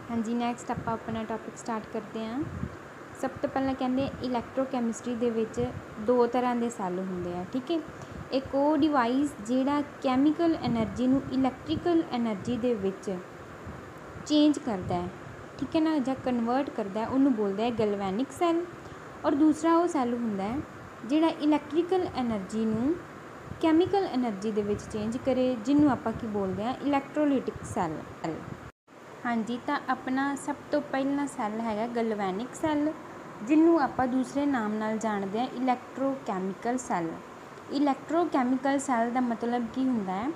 हाँ जी, नैक्सट आपां अपना टॉपिक स्टार्ट करते हैं। सब तो पहला कहते इलैक्ट्रोकैमिस्ट्री दे विच दो तरह के सैल होंदे आ, ठीक है। एक वो डिवाइस जिहड़ा कैमिकल एनर्जी नूं electrical energy they which change करता है, ठीक है ना, जां कन्वर्ट करता है, उन्होंने बोलते हैं गैल्वेनिक सैल। और दूसरा वो सैल होंदा है जिहड़ा इलैक्ट्रिकल एनर्जी नूं chemical energy they which change करे, जिन्हों आपां की बोलते हैं इलैक्ट्रोलिटिक सैल। हाँ जी, तो अपना सब तो पहला सैल है गैल्वेनिक सैल, जिन्हों आपां दूसरे नाम नाल जानते हैं इलैक्ट्रोकैमिकल सैल। इलैक्ट्रोकैमिकल सैल का मतलब की हुंदा है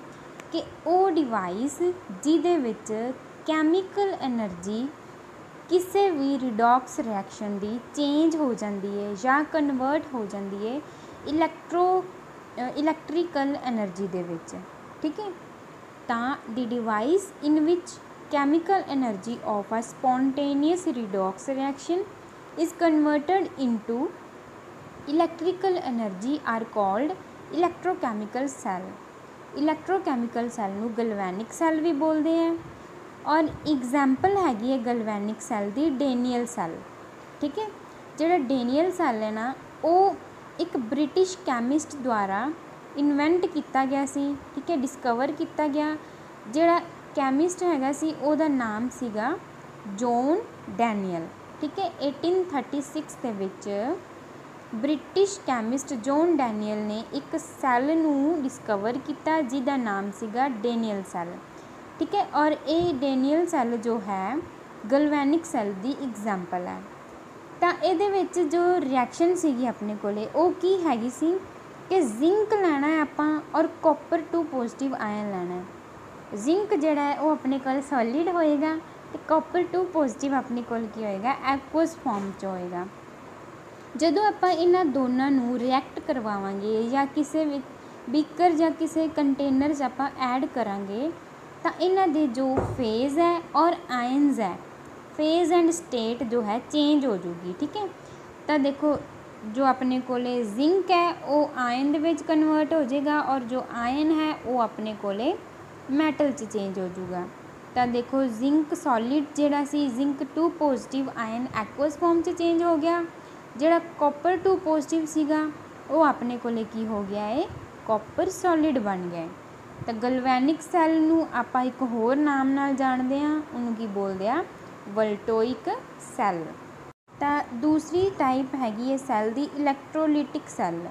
कि वो डिवाइस जिहदे विच कैमिकल एनर्जी किसी भी रिडॉक्स रिएक्शन की चेंज हो जाती है या कन्वर्ट हो जाती है इलैक्ट्रिकल एनर्जी दे विच, ठीक है। तो the device in which chemical energy of a spontaneous redox reaction is converted into electrical energy are called electrochemical cell। electrochemical cell नू galvanic cell भी बोलते हैं। और एग्जाम्पल हैगी है galvanic cell दी डेनियल सैल, ठीक है। जिहड़ा डेनियल सैल है ना, वो एक ब्रिटिश कैमिस्ट द्वारा इन्वेंट किया गया सी, ठीक है, डिस्कवर किया गया। जिहड़ा कैमिस्ट हैगा सी ओहदा नाम सीगा जॉन डैनियल, ठीक है। 1836 दे विच ब्रिटिश कैमिस्ट जॉन डैनियल ने एक सैल नूं डिस्कवर किया जिहदा नाम सीगा डेनियल सैल, ठीक है। और ये डेनियल सैल जो है गैल्वेनिक सैल दी एग्जाम्पल है। तो ये जो रिएक्शन सीगी अपने कोले वो की हैगी सी कि जिंक लैना है आपां और कॉपर 2 पॉजिटिव आयन लैना है। जिंक जिहड़ा है वो अपने कोल सॉलिड होएगा तो कॉपर 2 पॉजिटिव अपने कोल की होएगा एक्वस फॉर्म च होएगा। जदों आपां इन्हां दोनों नूं रिएक्ट करवावांगे या किसी बीकर या किसी कंटेनर च आपां ऐड करांगे तो इन्हां दे जो फेज़ है और आयन्स है, फेज़ एंड स्टेट जो है चेंज हो जूगी, ठीक है। तो देखो जो अपने कोले जिंक है वो आयन दे विच कन्वर्ट हो जाएगा और जो आयन है वो अपने कोले मैटल च चेंज हो जूगा। तो देखो जिंक सॉलिड जिहड़ा सी zinc 2 positive ion aqueous form च चेंज हो गया, जिहड़ा कॉपर 2 पॉजिटिव सीगा वो अपने कोले की हो गया है कॉपर सॉलिड बन गया। तो गैल्वेनिक सैल नूं आपां एक होर नाम नाल जानते हैं, उन्होंने की बोलते हैं वोल्टोइक सैल। तो दूसरी टाइप हैगी है सैल दी इलैक्ट्रोलिटिक सैल।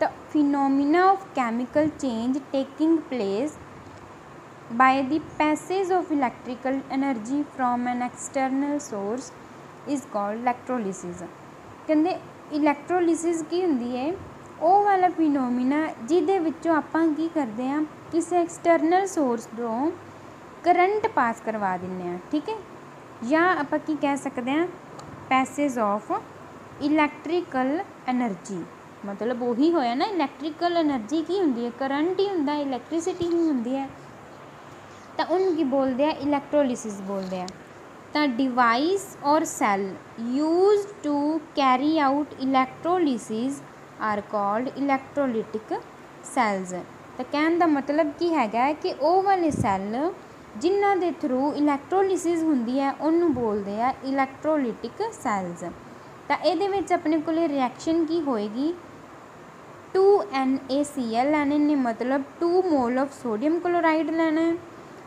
तो phenomena of chemical change taking place by the passage of electrical energy from an external source is called electrolysis। कहते इलैक्ट्रोलिसिस की हुंदी है वो वाला फिनोमिना जिहदे विचों आपां की करते हैं किसी एक्सटर्नल सोर्स तो करंट पास करवा दिंदे हैं, ठीक है। या आपां की कह सकते हैं पैसेज ऑफ इलैक्ट्रिकल एनर्जी, मतलब वही होया ना, इलैक्ट्रिकल एनर्जी की हुंदी है, करंट ही हुंदा है, इलैक्ट्रिसिटी ही हुंदी है, तो उनकी बोलते हैं इलैक्ट्रोलिसिस बोलते हैं। तो डिवाइस और cell use to carry out electrolysis are called electrolytic cells. तो कहने का मतलब की है कि वो वाले सैल जिन्हां दे थ्रू इलैक्ट्रोलिसिस हुंदी है उन्होंने बोलते हैं इलैक्ट्रोलिटिक सैल्स। तो ये अपने को रिएक्शन की होएगी 2NaCl लैने ने, मतलब 2 मोल ऑफ सोडियम क्लोराइड लेना है।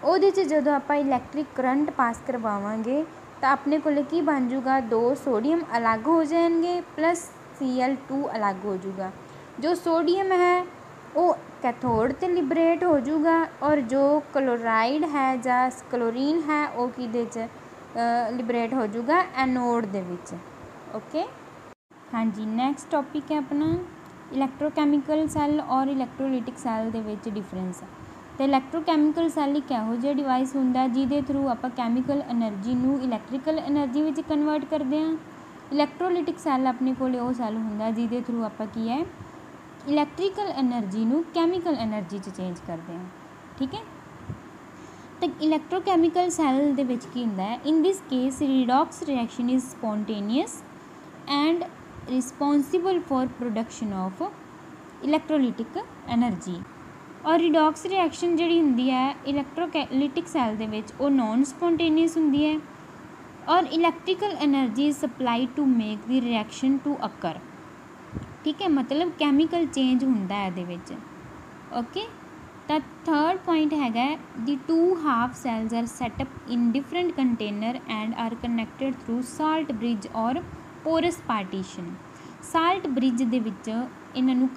ਉਹਦੇ 'ਚ ਜਦੋਂ ਆਪਾਂ इलैक्ट्रिक करंट पास करवावांगे तो अपने को की बन जूगा 2 सोडियम अलग हो जाएंगे प्लस Cl2 अलग हो जूगा। जो सोडियम है वो कैथोड ते लिबरेट हो जूगा और जो क्लोराइड है या क्लोरीन है वो किहदे च लिबरेट हो जूगा एनोड दे विच। ओके, हाँ जी, नैक्सट टॉपिक है अपना इलैक्ट्रोकैमिकल सैल और इलैक्ट्रोलिटिक सैल दे विच डिफरेंस। तो इलैक्ट्रोकैमिकल सैल एक इहो जिहा डिवाइस हुंदा जिहदे थ्रू आपां कैमिकल एनर्जी नूं इलैक्ट्रिकल एनर्जी विच कन्वर्ट करते हैं। इलैक्ट्रोलिटिक सैल अपने कोल वो सैल हुंदा जिहदे थ्रू आपां की है इलैक्ट्रिकल एनर्जी नूं कैमिकल एनर्जी च चेंज करते हैं, ठीक है। तो इलैक्ट्रोकैमिकल सैल दे विच की हुंदा है, in this case redox reaction is spontaneous and responsible for production of electrolytic energy. और रिडॉक्स रिएक्शन जिहड़ी हुंदी है इलैक्ट्रोकैलिटिक सैल दे विच वो नॉन स्पॉन्टेनियस हुंदी है और electrical energy is supply to make the reaction to occur. ठीक है, मतलब कैमिकल चेंज हुंदा है इहदे विच। ओके, तो थर्ड पॉइंट हैगा the two half cells are setup in different container and are connected through salt bridge और पोरस पार्टीशन। साल्ट ब्रिज दे विच इन्हां नूं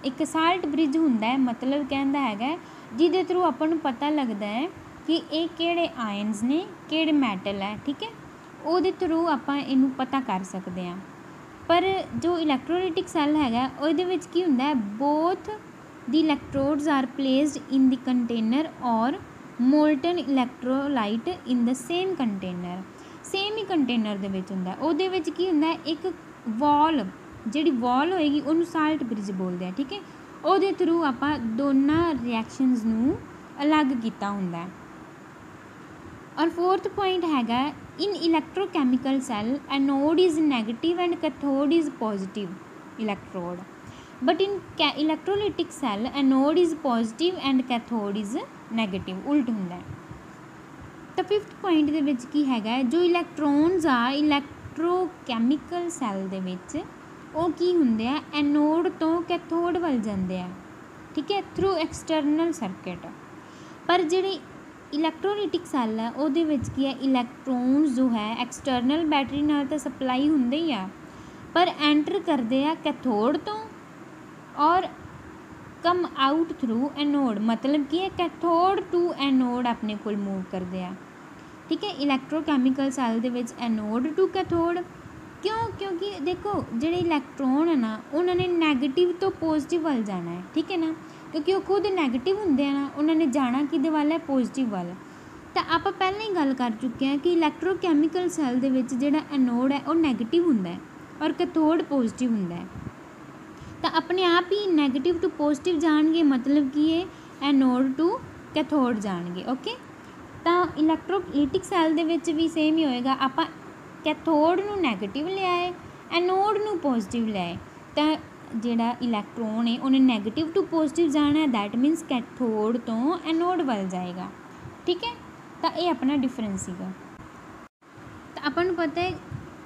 एक साल्ट ब्रिज हुंदा है, मतलब कहंदा हैगा जिहदे थ्रू आपां नूं पता लगदा है कि ये किहड़े आयन्स ने किहड़े मैटल है। ठीक है, ਉਹਦੇ थ्रू आपां इनू पता कर सकते हैं। पर जो इलैक्ट्रोलिटिक सैल हैगा ਉਹਦੇ ਵਿੱਚ ਕੀ ਹੁੰਦਾ है, both the electrodes are placed in the container और molten electrolyte in the same container. Same ही कंटेनर ਦੇ ਵਿੱਚ ਹੁੰਦਾ। ਉਹਦੇ ਵਿੱਚ ਕੀ ਹੁੰਦਾ है, एक वॉल ਜਿਹੜੀ वॉल होएगी ਉਹਨੂੰ साल्ट ब्रिज बोलते हैं। ठीक है, ਉਹਦੇ थ्रू आपां दोनों रिएक्शनस ਨੂੰ अलग ਕੀਤਾ ਹੁੰਦਾ है। और फोर्थ पॉइंट हैगा in electrochemical cell anode is negative and cathode is positive electrode, but in electrolytic cell anode is positive and cathode is negative, उल्ट हुंदा है। तो फिफ्थ पॉइंट दे विच की हैगा जो इलैक्ट्रॉन्स आ इलैक्ट्रोकैमिकल सैल दे विच ਉਹ ਕੀ ਹੁੰਦੇ ਆ, एनोड तो कैथोड ਵੱਲ ਜਾਂਦੇ ਆ। ठीक है, थ्रू एक्सटर्नल सर्किट। पर ਜਿਹੜੇ इलैक्ट्रोलिटिक सैल है ਉਹਦੇ ਵਿੱਚ ਕੀ ਹੈ, इलैक्ट्रॉन्स जो है एक्सटर्नल बैटरी ਨਾਲ ਤਾਂ सप्लाई ਹੁੰਦੇ ही आ, पर एंटर करते हैं कैथोड तो और कम आउट थ्रू एनोड, मतलब कि कैथोड टू एनोड अपने को मूव करते हैं। ठीक है, इलैक्ट्रोकैमिकल सैल दे विच एनोड टू कैथोड क्यों, क्योंकि देखो जिहड़े इलैक्ट्रॉन है ना उन्होंने नैगेटिव तो पॉजिटिव वाल जाना है। ठीक है ना, क्योंकि वो खुद नैगेटिव होंगे हैं ना, उन्होंने जाना किहदे वाल है, पॉजिटिव वाल। तो आप पहले ही गल कर चुके हैं कि इलैक्ट्रोकैमिकल सैल दे विच जिहड़ा एनोड है वो नैगेटिव होंदा है और कैथोड पॉजिटिव होंदा है। तो अपने आप ही नैगेटिव टू पॉजिटिव जाएंगे, मतलब कि ये एनोड टू कैथोड जाएंगे। ओके, तो इलैक्ट्रोलिटिक सैल दे विच भी सेम ही होएगा, आप कैथोड नूं नैगेटिव ले आए, एनोड नूं पॉजिटिव ले आए, तो जिहड़ा इलैक्ट्रॉन है उन्हें नैगेटिव टू पॉजिटिव जाना है, दैट मीनस कैथोड तो एनोड वाल जाएगा। ठीक है, तो ये अपना डिफरेंस सीगा। तो आपां नूं पता है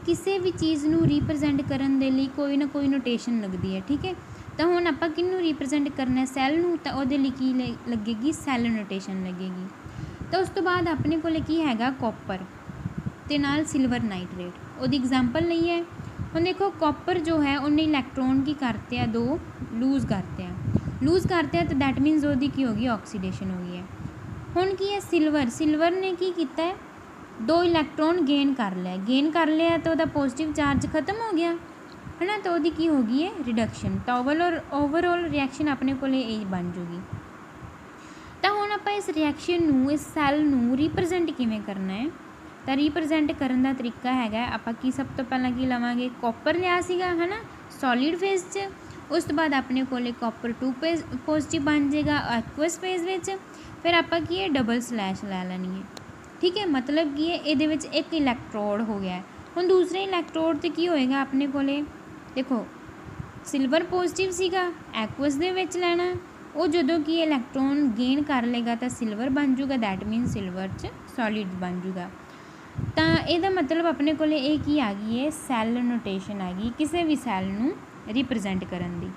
किसी भी चीज़ नूं रिप्रजेंट करन दे लई कोई ना कोई नोटेशन लगती है। ठीक है, तो हुण आपां किहनूं रिप्रजेंट करना है, सैल नूं, तो उहदे लई की लगेगी, सैल नोटेशन लगेगी। तो उस तो बाद अपने कोल की हैगा कॉपर ते नाल सिल्वर नाइट्रेट। उहदी एग्जाम्पल लई है, हुण देखो कॉपर जो है उन्हें इलैक्ट्रॉन की करते हैं, दो लूज़ करते हैं, तो दैट मीनस उसकी की होगी, ऑक्सीडेशन हो गई है। हुण की है सिल्वर ने की किया है, दो इलैक्ट्रॉन गेन कर लिया तो वह पॉजिटिव चार्ज खत्म हो गया है ना, तो वही की हो गई है, रिडक्शन। तो ओवरऑल रिएक्शन अपने को बन जूगी। तो हुण आपां इस रिएक्शन नूं, इस सैल नूं रिप्रजेंट किवें करना है, तो रिप्रजेंट करने का तरीका है, आपां की सब तो पहला की लवांगे, कॉपर लिया सीगा है ना सॉलिड फेज च, उस तो बाद अपने कोले कॉपर टू पॉजिटिव बन जाएगा एक्वस फेज विच, फिर आपां की है डबल स्लैश लै लैनी है। ठीक है, मतलब कि ये विच एक इलैक्ट्रोड हो गया है। हुण दूसरे इलैक्ट्रोड ते की होएगा, अपने कोले देखो सिल्वर पॉजिटिव सीगा, एक्वस दे विच लैना, वो जदों कि इलैक्ट्रॉन गेन कर लेगा तो सिल्वर बन जूगा, दैट मीन सिल्वर च सॉलिड बन जूगा। तो यदा मतलब अपने को की आ गई है, सैल नोटेशन आ गई किसी भी सैल नूं रिप्रजेंट करन दी।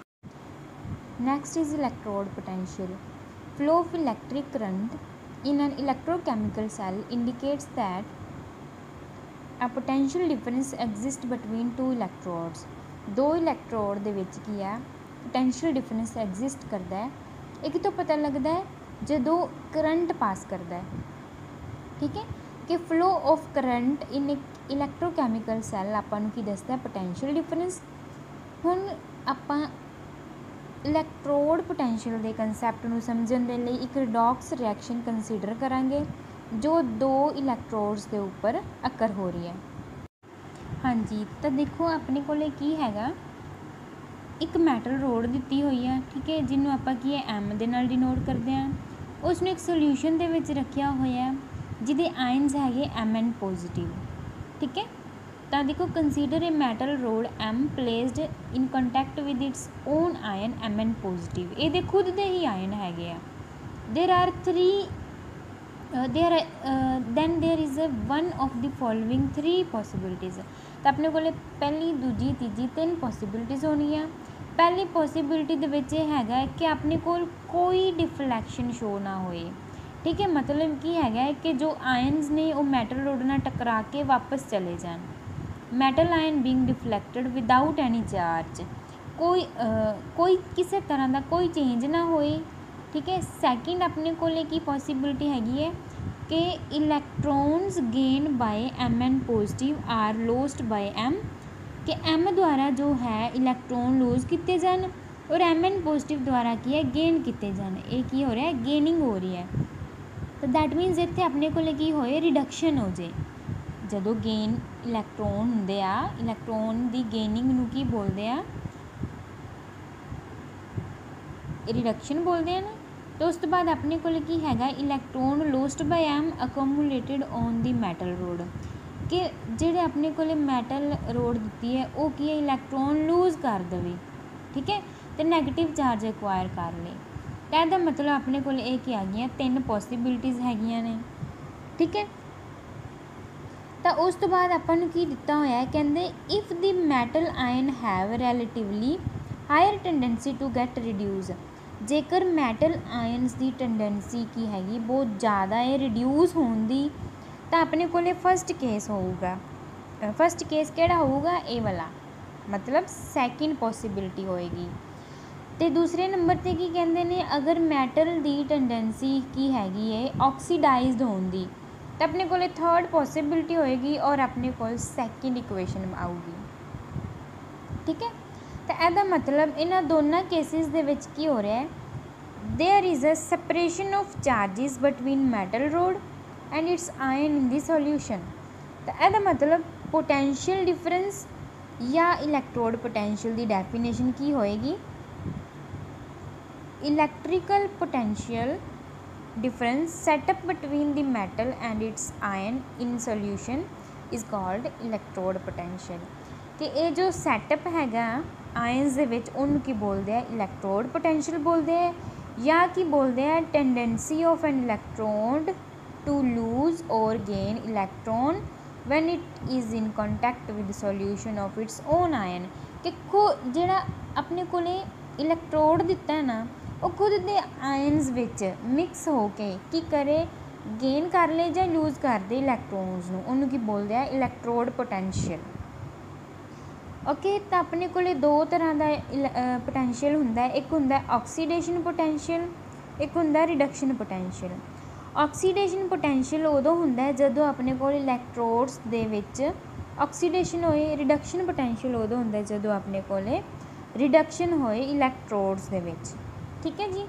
Next is electrode potential. Flow of electric current in an electrochemical cell indicates that a potential difference exist between two electrodes. दो इलैक्ट्रोड दे विच की है पोटेंशियल डिफरेंस एग्जिस्ट करता है। एक तो पता लगता है जदों करंट पास करता है। ठीक है, कि flow of current in electrochemical cell आपां नूं की दसदा है, पोटेंशियल डिफरेंस। हुण आपां इलैक्ट्रोड पोटेंशियल के कंसैप्ट नूं समझण दे लई एक रिडॉक्स रिएक्शन कंसीडर करांगे जो दो इलैक्ट्रोड्स के उपर अकर हो रही है। हाँ जी, तो देखो अपने कोले की हैगा, एक मैटल रोड दी हुई है। ठीक है, जिन्हों आपां की एम दे नाल डिनोट करते हैं, उसनूं एक सोल्यूशन दे विच रखिया होया है जिहदे आयन्स हैगे MN पॉजिटिव। ठीक है, ਤਾਂ ਦੇਖੋ consider a metal rod M placed in contact with its own ion Mn positive. ਇਹਦੇ ਖੁਦ ਦੇ ਹੀ ਆਇਨ ਹੈਗੇ ਆ। There are three then there is a one of the following three possibilities। ਤਾਂ ਆਪਣੇ ਕੋਲ ਪਹਿਲੀ ਦੂਜੀ ਤੀਜੀ ਤਿੰਨ ਪੋਸੀਬਿਲਿਟੀਜ਼ ਹੋਣੀਆਂ। ਪਹਿਲੀ ਪੋਸੀਬਿਲਿਟੀ ਦੇ ਵਿੱਚ ਇਹ ਹੈਗਾ ਕਿ ਆਪਣੇ ਕੋਲ ਕੋਈ ਡਿਫਲੈਕਸ਼ਨ ਸ਼ੋ ਨਾ ਹੋਏ। ਠੀਕ ਹੈ, ਮਤਲਬ ਕੀ ਹੈਗਾ ਕਿ ਜੋ ਆਇਨਸ ਨੇ ਉਹ ਮੈਟਲ ਰੋਡ ਨਾਲ ਟਕਰਾ ਕੇ ਵਾਪਸ ਚਲੇ ਜਾਣ। ਮੈਟਲ ਆਇਨ ਬੀਂਗ ਡਿਫਲੈਕਟਡ ਵਿਦਾਊਟ ਐਨੀ ਚਾਰਜ, ਕੋਈ ਕਿਸੇ ਤਰ੍ਹਾਂ ਦਾ ਕੋਈ ਚੇਂਜ ਨਾ ਹੋਏ। ਠੀਕ ਹੈ। ਸੈਕਿੰਡ ਆਪਣੇ ਕੋਲ ਕੀ ਪੋਸੀਬਿਲਿਟੀ ਹੈਗੀ ਹੈ ਕਿ electrons gain by Mn positive are lost by M, ਕਿ M ਦੁਆਰਾ ਜੋ ਹੈ ਇਲੈਕਟ੍ਰੋਨ ਲੂਜ਼ ਕੀਤੇ ਜਾਣ ਔਰ Mn ਪੋਜ਼ੀਟਿਵ ਦੁਆਰਾ ਕੀ ਹੈ ਗੇਨ ਕੀਤੇ ਜਾਣ। ਇਹ ਕੀ ਹੋ ਰਿਹਾ ਹੈ, ਗੇਨਿੰਗ ਹੋ ਰਹੀ ਹੈ। ਤਾਂ ਦੈਟ ਮੀਨਸ ਇੱਥੇ ਆਪਣੇ ਕੋਲ ਕੀ ਹੋਏ, ਰਿਡਕਸ਼ਨ ਹੋ ਜੇ। ਜਦੋਂ ਗੇਨ ਇਲੈਕਟ੍ਰੋਨ ਹੁੰਦੇ ਆ, ਇਲੈਕਟ੍ਰੋਨ ਦੀ ਗੇਨਿੰਗ ਨੂੰ ਕੀ ਬੋਲਦੇ ਆ, ਰਿਡਕਸ਼ਨ ਬੋਲਦੇ ਆ ਨਾ। तो उस तो बाद अपने को की हैगा electron lost by M accumulated on the metal rod, कि जेडे अपने को मैटल रोड दी है वो की है इलैक्ट्रॉन लूज कर देवे। ठीक है, तो नैगेटिव चार्ज एक्वायर कर ले। कहने का मतलब अपने को की आ गई तीन पॉसीबिलिटीज़ हैगियां ने। ठीक है, तो उस तो बाद अपन की दिता होया है, कहते if the metal ion have relatively higher tendency to get reduce, जेकर मैटल आयनस की टेंडेंसी की हैगी बहुत ज़्यादा है रिड्यूस होने की, तो अपने को फस्ट केस होगा। फस्ट केस केड़ा होगा, ये वाला, मतलब सैकेंड पॉसीबिलिटी होएगी। तो दूसरे नंबर पर की कहते हैं, अगर मैटल की टेंडेंसी की हैगी है ऑक्सीडाइज्ड होने की, तो अपने को थर्ड पॉसीबिलिटी होएगी और अपने को सैकेंड इक्वेशन आऊगी। ठीक है, तो यदा मतलब इन्होंने दोनों केसिस दे विच की हो रहा है, there is a separation of charges between metal rod and its ion in the solution. तो यदा मतलब पोटेंशियल डिफरेंस या इलैक्ट्रोड पोटेंशियल की डेफिनेशन की होएगी, electrical potential difference set up between the metal and its ion in solution is called electrode potential. कि ये जो सैटअप हैगा आयनस दे विच उन्होंने की बोलते हैं, इलैक्ट्रोड पोटेंशियल बोलते हैं, या की बोलते हैं tendency of an electrode to lose और gain electron when it is in contact with solution of its own ion. कि जिहड़ा अपने को इलैक्ट्रोड दिता है ना, वो खुद के आयनस विच मिक्स होके की करे, गेन कर ले या लूज कर दे इलैक्ट्रॉन्स नूं, उन्होंने की बोलते हैं इलैक्ट्रोड पोटेंशियल। ओके, तो अपने को दो तरह का पोटेंशियल होंदा है, एक होंदा है ऑक्सीडेशन पोटेंशियल, एक होंदा है रिडक्शन पोटेंशियल। ऑक्सीडेशन पोटेंशियल उदों होंदा है जदों अपने को इलैक्ट्रोड्स दे विच ऑक्सीडेशन होए। रिडक्शन पोटेंशियल उदों होंदा है जदों अपने को रिडक्शन होए इलैक्ट्रोड्स दे विच। ठीक है जी,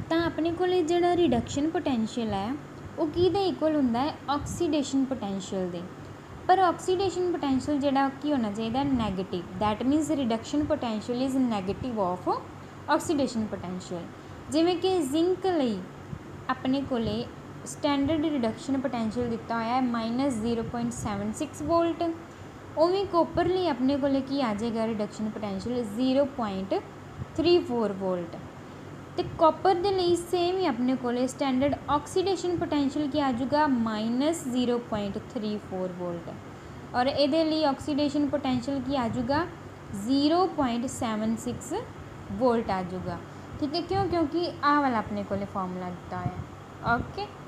तो अपने को जिहड़ा रिडक्शन पोटेंशियल है वो किहदे इक्वल होंदा है, ऑक्सीडेशन पोटेंशियल दे। पर ऑक्सीडेशन पोटेंशियल जिहड़ा की होना चाहिए negative, that मीनस reduction potential is negative of oxidation potential. जिमें कि जिंक लई अपने को स्टैंडर्ड रिडक्शन पोटेंशियल दिता होया है -0.76 वोल्ट, उवें कॉपर लई अपने को की आ जाएगा रिडक्शन पोटेंशियल 0.34 वोल्ट। तो कॉपर के लिए सेम ही अपने को स्टैंडर्ड ऑक्सीडेशन पोटेंशियल की आ जाऊगा -0.34 वोल्ट, और ये ऑक्सीडेशन पोटेंशियल की आ जाऊगा 0.76 वोल्ट आ जाऊगा। ठीक है, क्यों, क्योंकि आ वाला अपने को फॉर्मूला दिता है। ओके।